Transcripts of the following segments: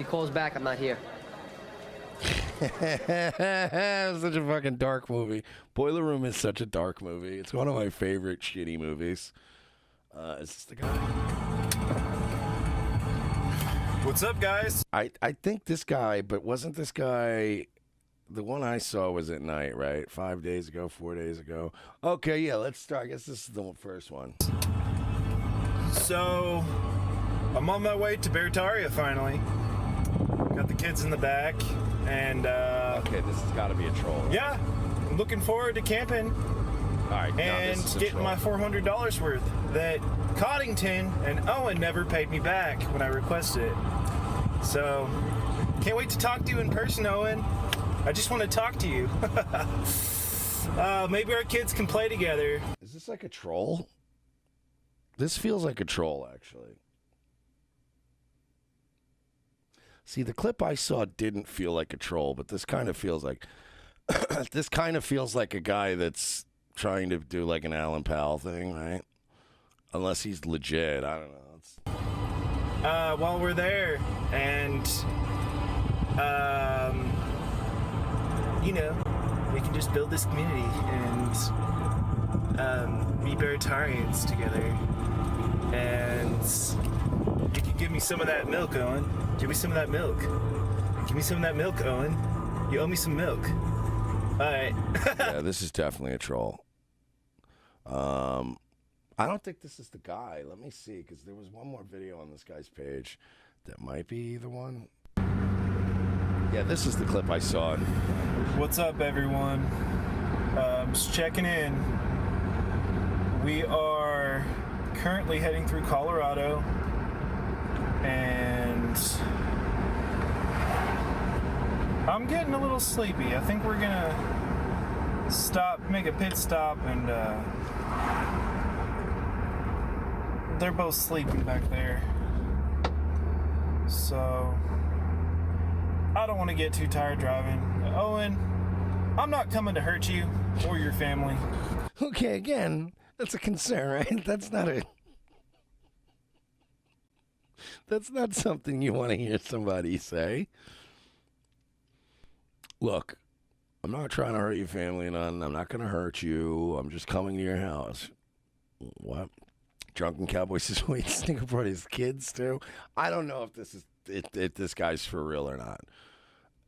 he calls back, I'm not here. Such a fucking dark movie. Boiler Room is such a dark movie. It's one of my favorite shitty movies. Is this the guy? What's up, guys? I think this guy, but wasn't this guy... The one I saw was at night, right? 5 days ago, 4 days ago. Okay, yeah, let's start. I guess this is the first one. So, I'm on my way to Bertaria finally. Got the kids in the back, and okay, this has got to be a troll. Right? Yeah, I'm looking forward to camping. All right, and getting my $400 worth that Coddington and Owen never paid me back when I requested it. So, can't wait to talk to you in person, Owen. I just want to talk to you. Maybe our kids can play together. Is this like a troll? This feels like a troll, actually. See, the clip I saw didn't feel like a troll, but this kind of feels like this kind of feels like a guy that's trying to do like an Alan Powell thing, right? Unless he's legit, I don't know. While we're there, and you know, we can just build this community and be Beritarians together. And you can give me some of that milk, Owen. Give me some of that milk. Give me some of that milk, Owen. You owe me some milk. All right. Yeah, this is definitely a troll. I don't think this is the guy. Let me see, because there was one more video on this guy's page that might be the one. Yeah, this is the clip I saw. What's up, everyone? Just checking in. We are currently heading through Colorado, and I'm getting a little sleepy. I think we're gonna make a pit stop, and they're both sleeping back there. So I don't want to get too tired driving. Owen, I'm not coming to hurt you or your family. Okay, again, that's a concern, right? That's not something you want to hear somebody say. Look, I'm not trying to hurt your family, and I'm not going to hurt you. I'm just coming to your house. What? Drunken Cowboy says, wait, Snicker brought his kids too? I don't know if this guy's for real or not.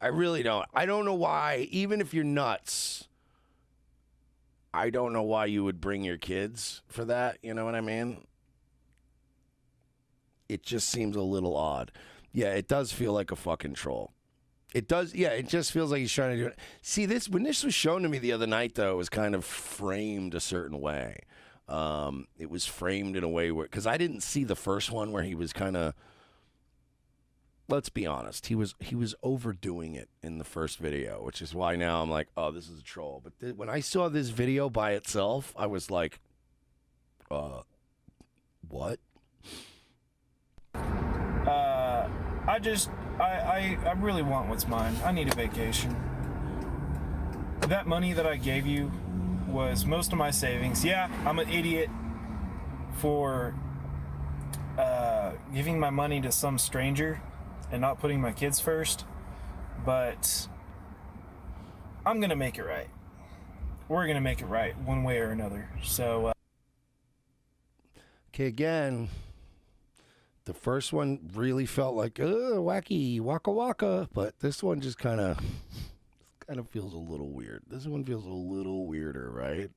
I really don't. I don't know why, even if you're nuts, I don't know why you would bring your kids for that. You know what I mean? It just seems a little odd. Yeah, it does feel like a fucking troll. It does. Yeah, it just feels like he's trying to do it. See, when this was shown to me the other night, though, it was kind of framed a certain way. It was framed in a way where, because I didn't see the first one where he was kind of, let's be honest, he was overdoing it in the first video, which is why now I'm like, oh, this is a troll. But when I saw this video by itself, I was like, what? I really want what's mine. I need a vacation. That money that I gave you was most of my savings. Yeah, I'm an idiot for giving my money to some stranger and not putting my kids first, but I'm gonna make it right. We're gonna make it right one way or another. So okay, again, the first one really felt like wacky waka waka, but this one just kind of feels a little weird. This one feels a little weirder, right?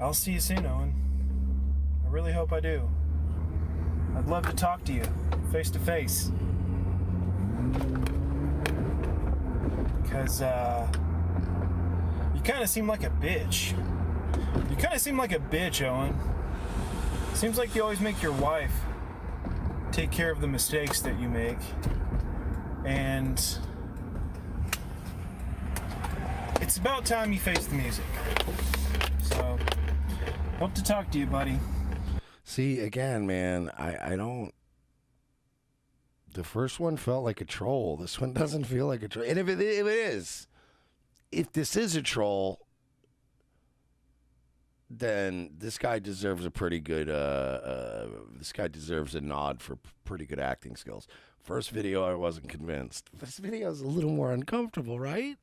I'll see you soon, Owen. I really hope I do. I'd love to talk to you face to face. Because you kind of seem like a bitch. You kind of seem like a bitch, Owen. Seems like you always make your wife take care of the mistakes that you make. And it's about time you face the music. So, hope to talk to you, buddy. See, again, man, I don't... The first one felt like a troll. This one doesn't feel like a troll. And if this is a troll, then this guy deserves a pretty good. This guy deserves a nod for pretty good acting skills. First video, I wasn't convinced. This video is a little more uncomfortable, right?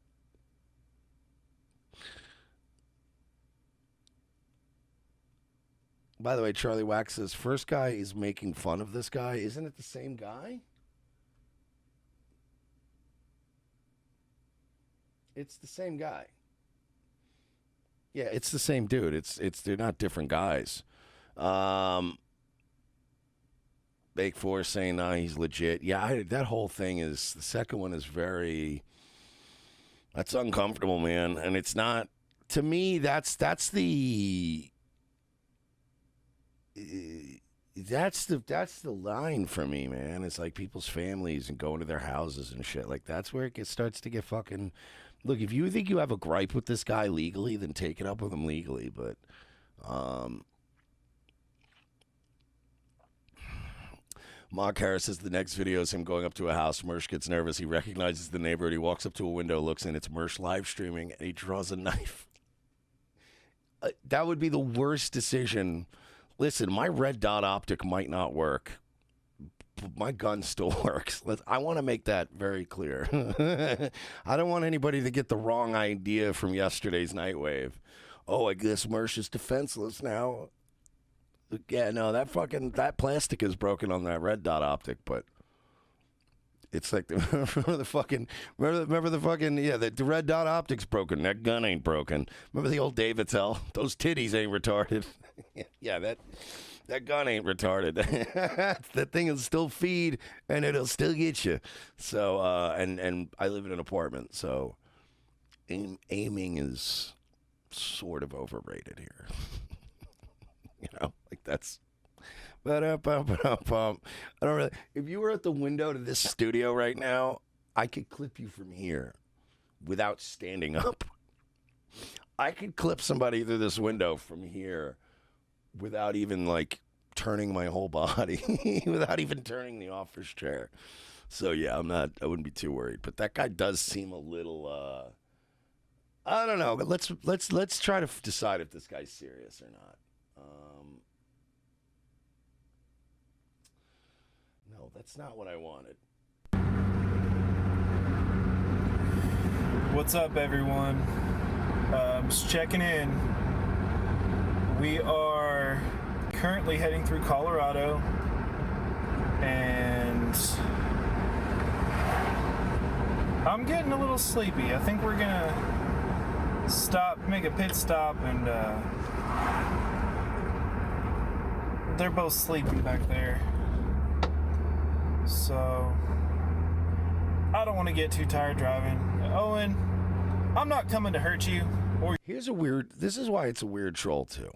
By the way, Charlie Wax says, first guy is making fun of this guy. Isn't it the same guy? It's the same guy. Yeah, it's the same dude. They're not different guys. Bake Force saying, nah, he's legit. Yeah, that whole thing is, the second one is that's uncomfortable, man. And it's not, to me, that's the line for me, man. It's like people's families and going to their houses and shit. Like, that's where it starts to get fucking. Look, if you think you have a gripe with this guy legally, then take it up with him legally. But, Mark Harris says the next video is him going up to a house. Mersh gets nervous. He recognizes the neighborhood. He walks up to a window, looks in. It's Mersh live streaming, and he draws a knife. That would be the worst decision. Listen, my red dot optic might not work. My gun still works. I want to make that very clear. I don't want anybody to get the wrong idea from yesterday's Nightwave. Oh, I guess Mersh is defenseless now. Yeah, no, that plastic is broken on that red dot optic, but it's like remember the red dot optic's broken. That gun ain't broken. Remember the old Dave Attell? Those titties ain't retarded. Yeah, that gun ain't retarded. That thing will still feed, and it'll still get you. So, and I live in an apartment, so aiming is sort of overrated here. You know, like that's. I don't really. If you were at the window to this studio right now, I could clip you from here without standing up. I could clip somebody through this window from here without even like turning my whole body, without even turning the office chair. So yeah, I wouldn't be too worried. But that guy does seem a little I don't know. But let's try to decide if this guy's serious or not. No, that's not what I wanted. What's up, everyone? Just checking in. We are currently heading through Colorado, and I'm getting a little sleepy. I think we're gonna make a pit stop, and they're both sleeping back there. So I don't want to get too tired driving. Owen, I'm not coming to hurt you. This is why it's a weird troll too.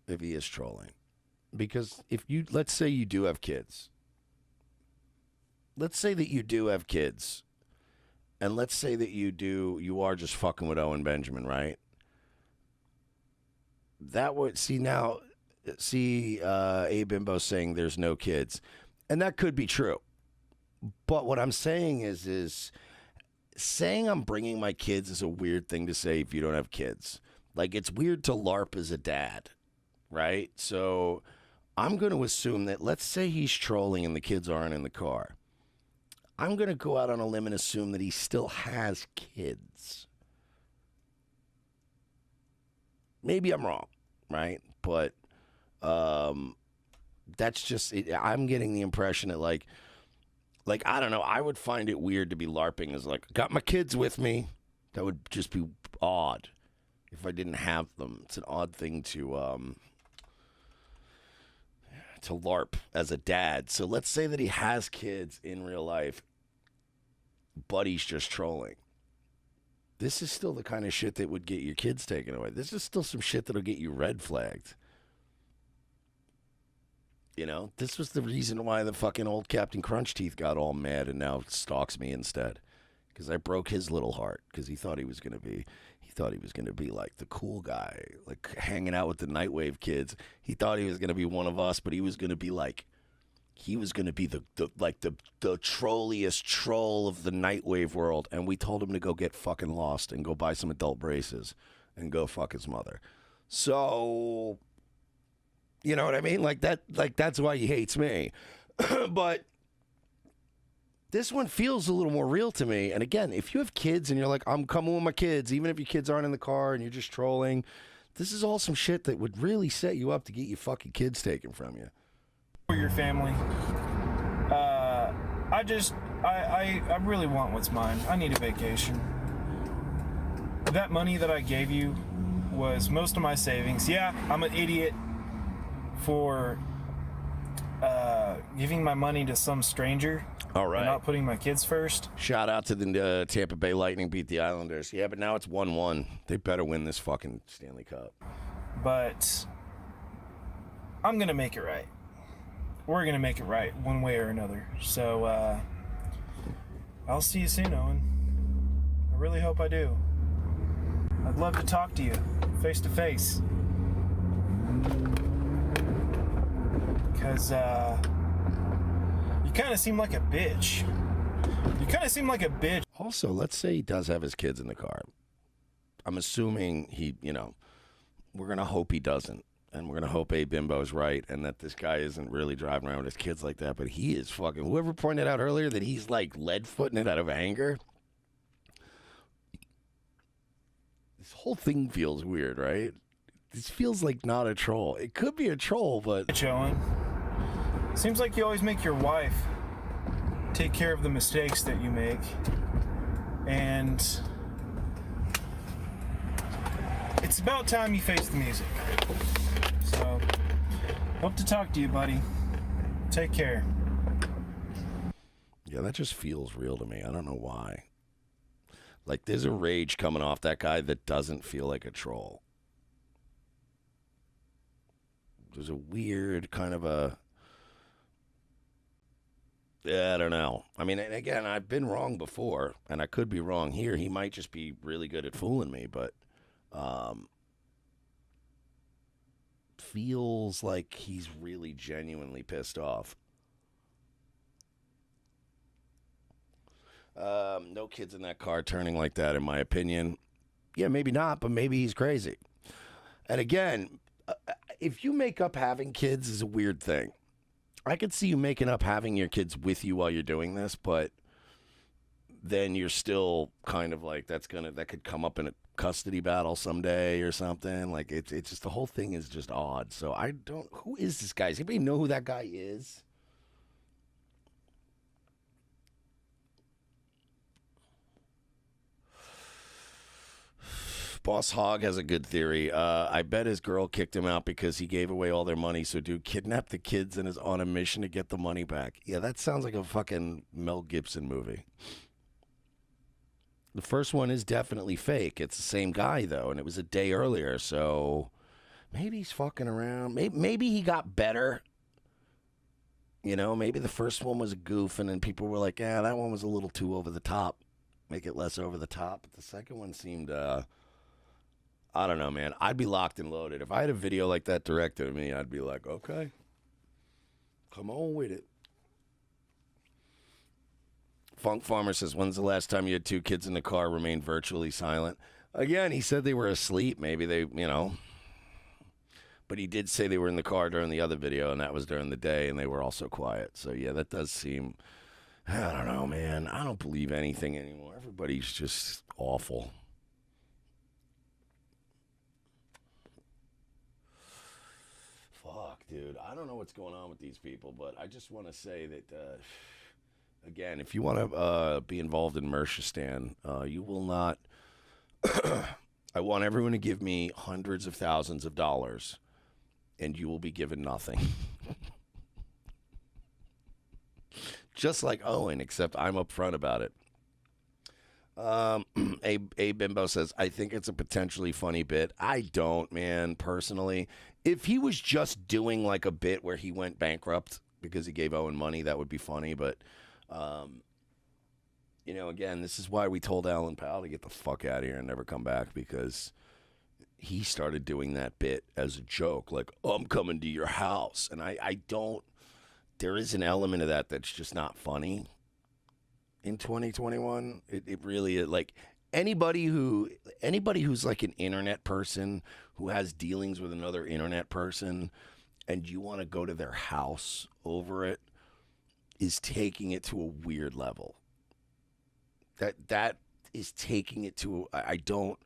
If he is trolling. Because let's say you do have kids. Let's say that you do have kids. And let's say that you are just fucking with Owen Benjamin, right? That would, Abe Bimbo saying there's no kids. And that could be true. But what I'm saying is saying I'm bringing my kids is a weird thing to say if you don't have kids. Like, it's weird to LARP as a dad, right? So I'm going to assume that, let's say he's trolling and the kids aren't in the car. I'm going to go out on a limb and assume that he still has kids. Maybe I'm wrong, right? But that's just it. I'm getting the impression that like I don't know, I would find it weird to be LARPing as like, got my kids with me. That would just be odd if I didn't have them. It's an odd thing to LARP as a dad. So let's say that he has kids in real life, but he's just trolling. This is still the kind of shit that would get your kids taken away. This is still some shit that'll get you red flagged. You know, this was the reason why the fucking old Captain Crunch Teeth got all mad and now stalks me instead. Because I broke his little heart. Because he thought he was going to be like the cool guy, like hanging out with the Nightwave kids. He thought he was going to be one of us, but he was going to be like, he was going to be the trolliest troll of the Nightwave world. And we told him to go get fucking lost and go buy some adult braces and go fuck his mother. So, you know what I mean? Like that's why he hates me. But this one feels a little more real to me. And again, if you have kids and you're like, I'm coming with my kids, even if your kids aren't in the car and you're just trolling, this is all some shit that would really set you up to get your fucking kids taken from you. For your family. I really want what's mine. I need a vacation. That money that I gave you was most of my savings. Yeah, I'm an idiot for giving my money to some stranger. All right. And not putting my kids first. Shout out to the Tampa Bay Lightning beat the Islanders. Yeah, but now it's 1-1. They better win this fucking Stanley Cup. But I'm going to make it right. We're going to make it right one way or another. So I'll see you soon, Owen. I really hope I do. I'd love to talk to you face to face. Because you kind of seem like a bitch. You kind of seem like a bitch. Also, let's say he does have his kids in the car. I'm assuming he, we're going to hope he doesn't. And we're going to hope A Bimbo's right and that this guy isn't really driving around with his kids like that. But he is fucking, whoever pointed out earlier that he's like lead-footing it out of anger. This whole thing feels weird, right? This feels like not a troll. It could be a troll, but... Owen, seems like you always make your wife take care of the mistakes that you make. And it's about time you face the music. So, hope to talk to you, buddy. Take care. Yeah, that just feels real to me. I don't know why. Like, there's a rage coming off that guy that doesn't feel like a troll. There's a weird kind of a... Yeah, I don't know. I mean, and again, I've been wrong before, and I could be wrong here. He might just be really good at fooling me, but... feels like he's really genuinely pissed off. No kids in that car turning like that, in my opinion. Yeah, maybe not, but maybe he's crazy. And again, if you make up having kids is a weird thing. I could see you making up having your kids with you while you're doing this, but then you're still kind of like that could come up in a custody battle someday or something. Like it's just the whole thing is just odd. So who is this guy? Does anybody know who that guy is? Boss Hogg has a good theory. I bet his girl kicked him out because he gave away all their money. So dude kidnapped the kids and is on a mission to get the money back. Yeah, that sounds like a fucking Mel Gibson movie. The first one is definitely fake. It's the same guy, though, and it was a day earlier, so maybe he's fucking around. Maybe he got better. Maybe the first one was a goof, and then people were like, yeah, that one was a little too over the top. Make it less over the top. But the second one seemed, I don't know, man. I'd be locked and loaded. If I had a video like that directed at me, I'd be like, okay, come on with it. Funk Farmer says, when's the last time you had two kids in the car remain virtually silent? Again, he said they were asleep. Maybe they, But he did say they were in the car during the other video, and that was during the day, and they were also quiet. So, yeah, that does seem... I don't know, man. I don't believe anything anymore. Everybody's just awful. Fuck, dude. I don't know what's going on with these people, but I just want to say that... Again, if you want to be involved in Mershistan, you will not... I want everyone to give me hundreds of thousands of dollars, and you will be given nothing. Just like Owen, except I'm upfront about it. A Bimbo says, I think it's a potentially funny bit. I don't, man, personally. If he was just doing like a bit where he went bankrupt because he gave Owen money, that would be funny, but... again, this is why we told Alan Powell to get the fuck out of here and never come back, because he started doing that bit as a joke, like, oh, I'm coming to your house. And I don't, there is an element of that that's just not funny in 2021. It really is, like, anybody who's like an internet person who has dealings with another internet person, and you want to go to their house over it, is taking it to a weird level. That is taking it to I don't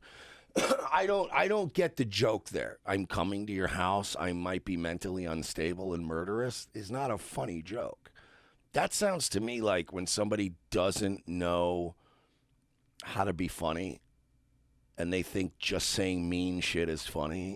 I don't get the joke there. I'm coming to your house. I might be mentally unstable and murderous is not a funny joke. That sounds to me like when somebody doesn't know how to be funny and they think just saying mean shit is funny.